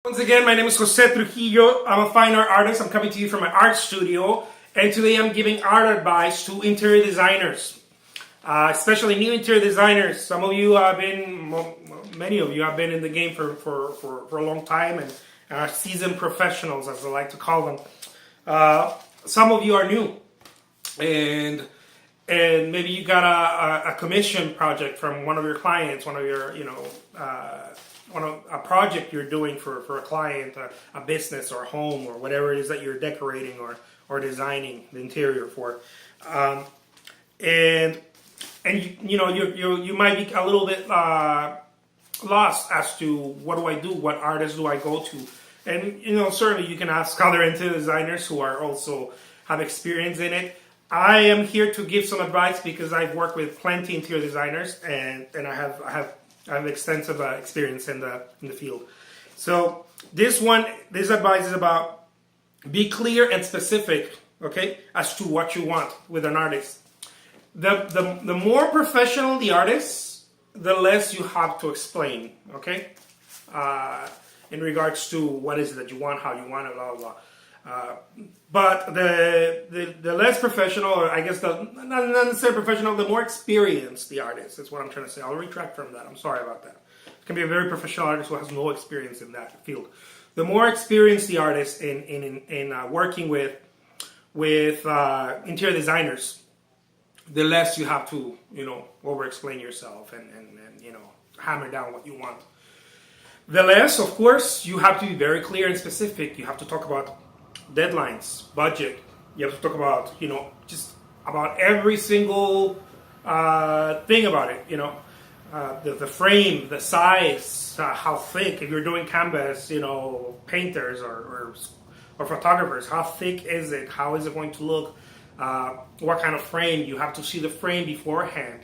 Once again, my name is Jose Trujillo. I'm a fine art artist. I'm coming to you from my art studio, and today I'm giving art advice to interior designers, especially new interior designers. Some of you have been, many of you have been in the game for a long time and are seasoned professionals, as I like to call them. Some of you are new, and maybe you got a commission project from one of your clients, one of your, a project you're doing for a client, a business or a home or whatever it is that you're decorating or designing the interior for, and you might be a little bit lost as to what do I do, what artists do I go to, and certainly you can ask other interior designers who are also have experience in it. I am here to give some advice because I've worked with plenty of interior designers and I have extensive experience in the field. So this advice is about be clear and specific, okay, as to what you want with an artist. The more professional the artist, the less you have to explain, okay, in regards to what is it that you want, how you want it, blah blah blah. But the less professional, or I guess not necessarily professional, the more experienced the artist is what I'm trying to say. I'll retract from that. I'm sorry about that. It can be a very professional artist who has no experience in that field. The more experienced the artist in working with interior designers, the less you have to over explain yourself and hammer down what you want. The less, of course, you have to be very clear and specific. You have to talk about deadlines, budget. You have to talk about, just about every single thing about it. The frame, the size, how thick. If you're doing canvas, painters or photographers, how thick is it? How is it going to look? What kind of frame? You have to see the frame beforehand.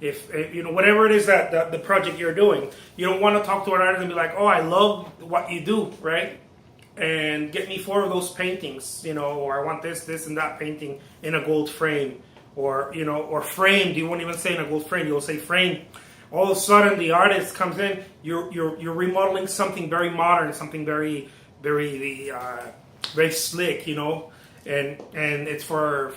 If whatever it is that the project you're doing, you don't want to talk to an artist and be like, oh, I love what you do, right? And get me 4 of those paintings, or I want this and that painting in a gold frame, or framed. You won't even say in a gold frame. You'll say frame. All of a sudden, the artist comes in. You're remodeling something very modern, something very very slick, and it's for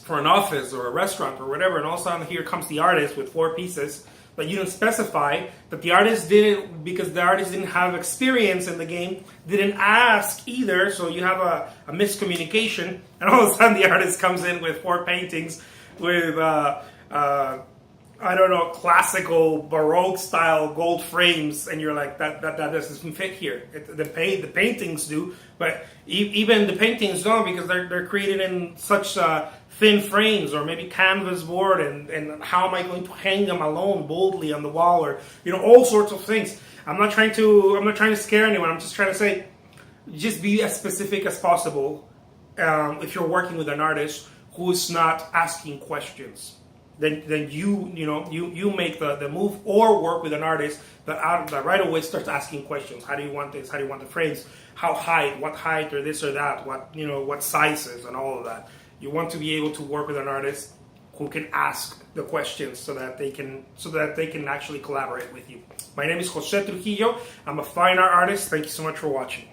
an office or a restaurant or whatever. And all of a sudden, here comes the artist with 4 pieces. But you didn't specify that the artist didn't, because the artist didn't have experience in the game, didn't ask either, so you have a miscommunication, and all of a sudden the artist comes in with 4 paintings with, classical Baroque style gold frames, and you're like, that doesn't fit here. The paintings do, but even the paintings don't, because they're created in such thin frames, or maybe canvas board, and how am I going to hang them alone boldly on the wall, or all sorts of things. I'm not trying to scare anyone. I'm just trying to say, just be as specific as possible if you're working with an artist who is not asking questions. Then you make the move, or work with an artist that right away starts asking questions. How do you want this? How do you want the frames? How high? What height, or this or that? What sizes and all of that. You want to be able to work with an artist who can ask the questions so that they can actually collaborate with you. My name is Jose Trujillo. I'm a fine art artist. Thank you so much for watching.